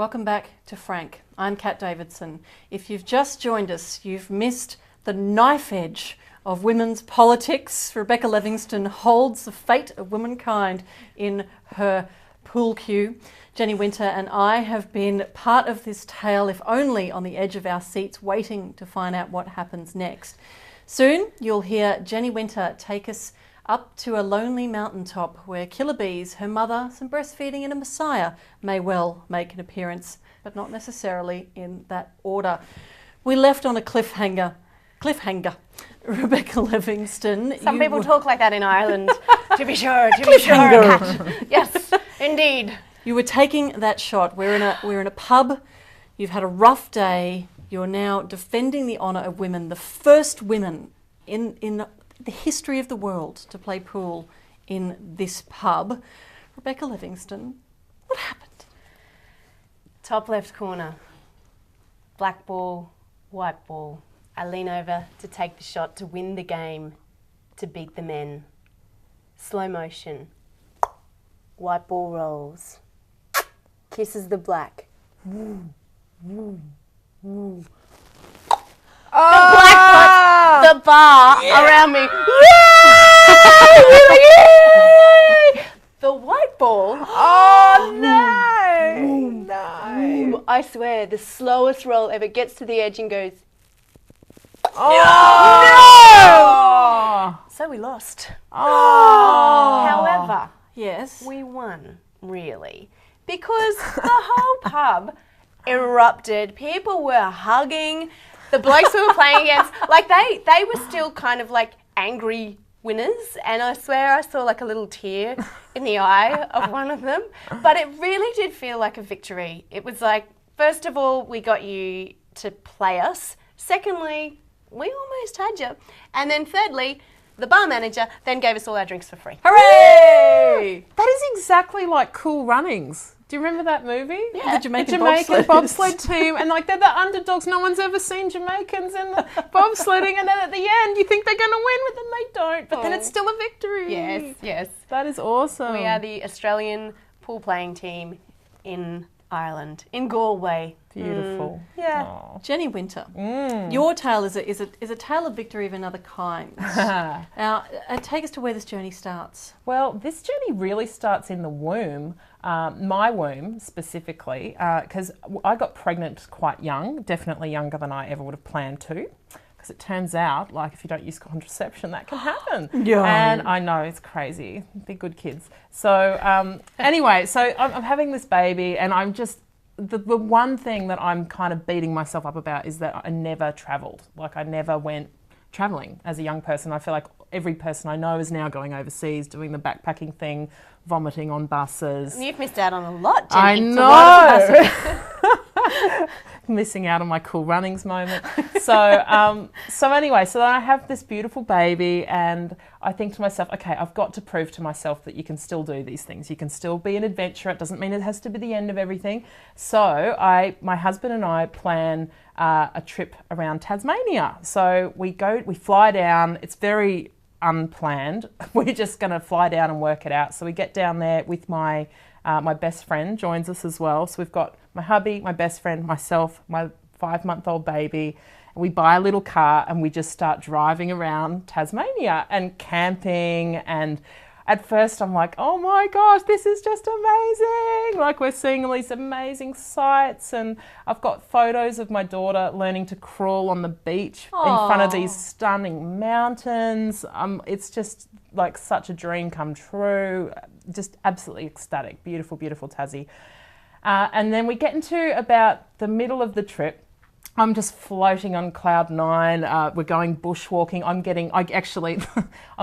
Welcome back to Frank. I'm Kat Davidson. If you've just joined us, you've missed the knife edge of women's politics. Rebecca Levingston holds the fate of womankind in her pool cue. Jenny Wynter and I have been part of this tale, if only on the edge of our seats, waiting to find out what happens next. Soon you'll hear Jenny Wynter take us up to a lonely mountaintop where killer bees, her mother, some breastfeeding and a messiah may well make an appearance, but not necessarily in that order. We left on a cliffhanger. Rebecca Levingston. Some people talk like that in Ireland, to be sure, Kat. Yes, indeed. You were taking that shot. We're in a pub. You've had a rough day. You're now defending the honour of women, the first women in the history of the world to play pool in this pub. Rebecca Levingston, what happened? Top left corner. Black ball, white ball. I lean over to take the shot to win the game, to beat the men. Slow motion. White ball rolls. Kisses the black. Woo, woo, woo. The black put the bar around me. Yay! The white ball. Oh no! No! I swear, the slowest roll ever gets to the edge and goes. Oh! No! So we lost. Oh! However, Yes. we won, really, because the whole pub erupted. People were hugging. The blokes we were playing against, like they were still kind of like angry winners, and I swear I saw like a little tear in the eye of one of them. But it really did feel like a victory. It was like, first of all, we got you to play us. Secondly, we almost had you. And then thirdly, the bar manager then gave us all our drinks for free. Hooray! That is exactly like Cool Runnings. Do you remember that movie? Yeah. The Jamaican bobsled team, and like they're the underdogs. No one's ever seen Jamaicans in the bobsledding, and then at the end you think they're going to win, but then they don't. But then it's still a victory. Yes, yes. That is awesome. We are the Australian pool playing team in Ireland, in Galway. Beautiful. Yeah. Aw. Jenny Wynter, your tale is a tale of victory of another kind. Now, take us to where this journey starts. Well, this journey really starts in the womb, my womb specifically, because I got pregnant quite young, definitely younger than I ever would have planned to. Because it turns out, like, if you don't use contraception, that can happen. Yeah. And I know, it's crazy. Be good kids. So anyway, so I'm having this baby, and I'm just, the one thing that I'm kind of beating myself up about is that I never travelled. Like, I never went travelling as a young person. I feel like every person I know is now going overseas, doing the backpacking thing, vomiting on buses. You've missed out on a lot, Jenny. I know. Missing out on my Cool Runnings moment. So anyway, so I have this beautiful baby, and I think to myself, okay, I've got to prove to myself that you can still do these things. You can still be an adventurer. It doesn't mean it has to be the end of everything. So my husband and I plan a trip around Tasmania. So we fly down. It's very unplanned. We're just going to fly down and work it out. So we get down there with my best friend joins us as well. So we've got my hubby, my best friend, myself, my 5-month-old baby. And we buy a little car and we just start driving around Tasmania and camping. And at first I'm like, oh my gosh, this is just amazing. Like, we're seeing all these amazing sights. And I've got photos of my daughter learning to crawl on the beach in front of these stunning mountains. It's just like such a dream come true. Just absolutely ecstatic. Beautiful, beautiful Tassie. And then we get into about the middle of the trip. I'm just floating on cloud 9. We're going bushwalking. I'm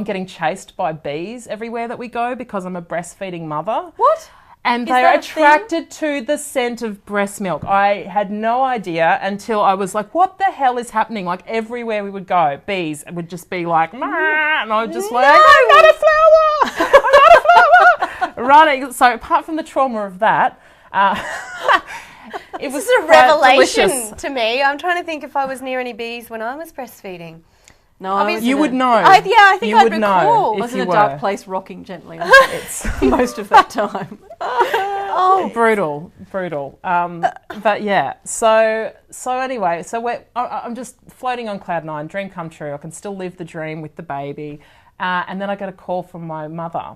getting chased by bees everywhere that we go because I'm a breastfeeding mother. What? And they are attracted to the scent of breast milk. I had no idea until I was like, what the hell is happening? Like, everywhere we would go, bees would just be like, "Mah," and I would just like, I got a flower! I got a flower! Running. So apart from the trauma of that, it was a revelation delicious to me. I'm trying to think if I was near any bees when I was breastfeeding. No, you would know. I think you I'd would know recall. I was in a you dark were. place rocking gently on the beds most of that time. Oh. Brutal. But yeah, so anyway, I'm just floating on cloud nine, dream come true. I can still live the dream with the baby. And then I get a call from my mother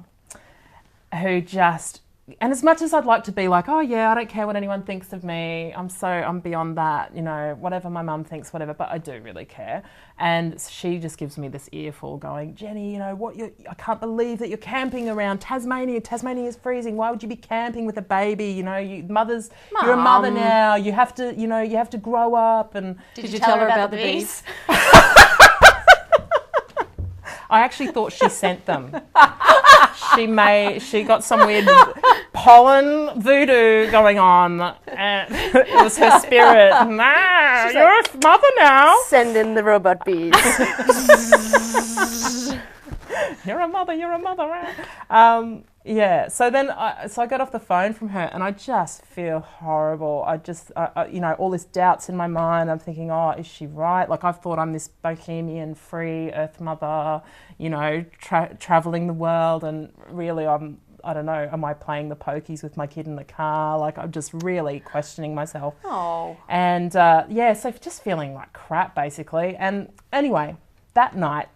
who just, and as much as I'd like to be like, oh yeah, I don't care what anyone thinks of me, I'm beyond that, you know, whatever my mum thinks, whatever, but I do really care. And she just gives me this earful going, Jenny, you know, I can't believe that you're camping around Tasmania. Tasmania is freezing. Why would you be camping with a baby? You know, you're a mother now. You have to grow up. And did you tell her about the bees? I actually thought she sent them. She got some weird pollen voodoo going on. And it was her spirit. Nah, you're like, a mother now. Send in the robot bees. You're a mother. Yeah. So then, I got off the phone from her, and I just feel horrible. You know, all this doubts in my mind. I'm thinking, oh, is she right? Like, I've thought I'm this bohemian, free Earth mother, you know, traveling the world, and really, I don't know, am I playing the pokies with my kid in the car? Like, I'm just really questioning myself. Oh. And so just feeling like crap, basically. And anyway, that night,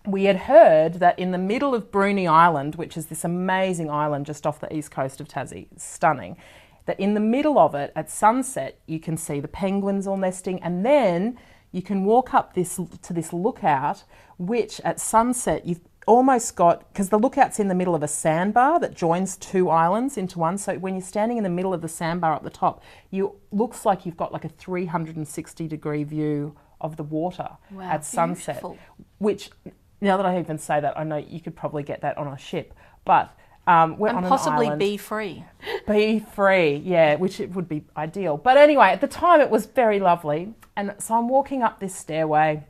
we had heard that in the middle of Bruny Island, which is this amazing island just off the east coast of Tassie, stunning, that in the middle of it at sunset you can see the penguins all nesting, and then you can walk up to this lookout, which at sunset you've almost got, because the lookout's in the middle of a sandbar that joins two islands into one, so when you're standing in the middle of the sandbar up the top, looks like you've got like a 360 degree view of the water at sunset, beautiful. Which, now that I even say that, I know you could probably get that on a ship, but we're on an island. And possibly be free. Be free, yeah, which it would be ideal. But anyway, at the time it was very lovely. And so I'm walking up this stairway,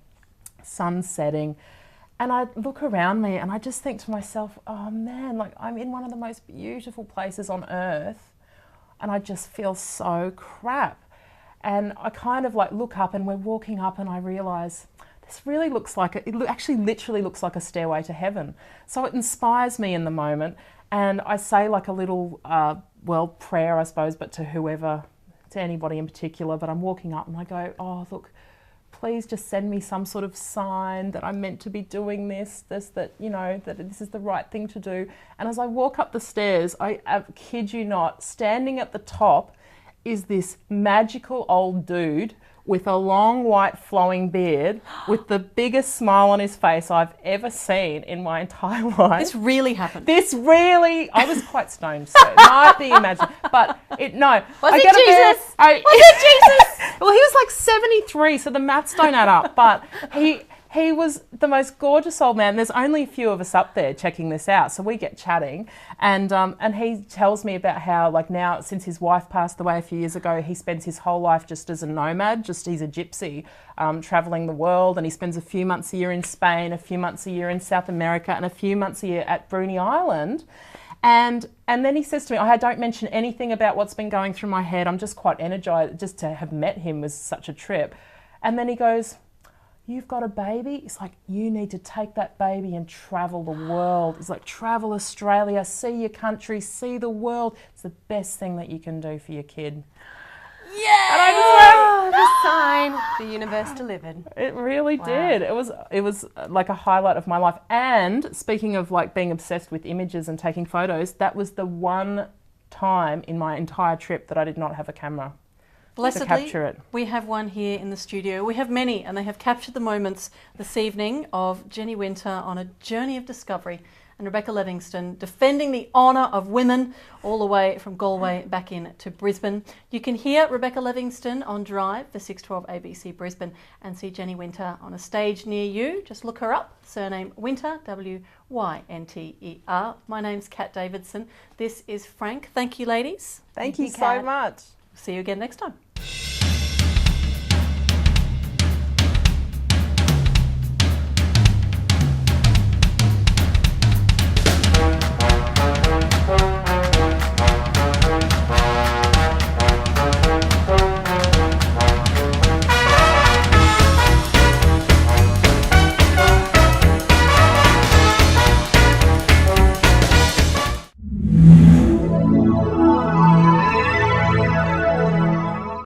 sun setting, and I look around me and I just think to myself, oh man, like I'm in one of the most beautiful places on earth and I just feel so crap. And I kind of like look up and we're walking up and I realise this really looks like it actually literally looks like a stairway to heaven. So it inspires me in the moment, and I say like a little prayer, I suppose, but to whoever, to anybody in particular. But I'm walking up and I go, oh look, please just send me some sort of sign that I'm meant to be doing that you know, that this is the right thing to do. And as I walk up the stairs, I kid you not, standing at the top is this magical old dude with a long white flowing beard with the biggest smile on his face I've ever seen in my entire life. This really happened. I was quite stoned, so it might be imagined. But Was it Jesus? Well, he was like 73, so the maths don't add up. But he was the most gorgeous old man. There's only a few of us up there checking this out, so we get chatting, and he tells me about how, like, now since his wife passed away a few years ago, he spends his whole life just as a nomad, he's a gypsy, travelling the world, and he spends a few months a year in Spain, a few months a year in South America, and a few months a year at Bruny Island. And then he says to me, I don't mention anything about what's been going through my head. I'm just quite energised. Just to have met him was such a trip. And then he goes, you've got a baby? It's like, you need to take that baby and travel the world. It's like, travel Australia, see your country, see the world. It's the best thing that you can do for your kid. Yeah! And I just the sign the universe delivered. It really did. It was like a highlight of my life. And speaking of like being obsessed with images and taking photos, that was the one time in my entire trip that I did not have a camera. Blessedly, to capture it. We have one here in the studio. We have many, and they have captured the moments this evening of Jenny Wynter on a journey of discovery and Rebecca Levingston defending the honour of women all the way from Galway back in to Brisbane. You can hear Rebecca Levingston on Drive for 612 ABC Brisbane and see Jenny Wynter on a stage near you. Just look her up, surname Wynter, W-Y-N-T-E-R. My name's Kat Davidson. This is Frank. Thank you, ladies. Thank you so much. See you again next time.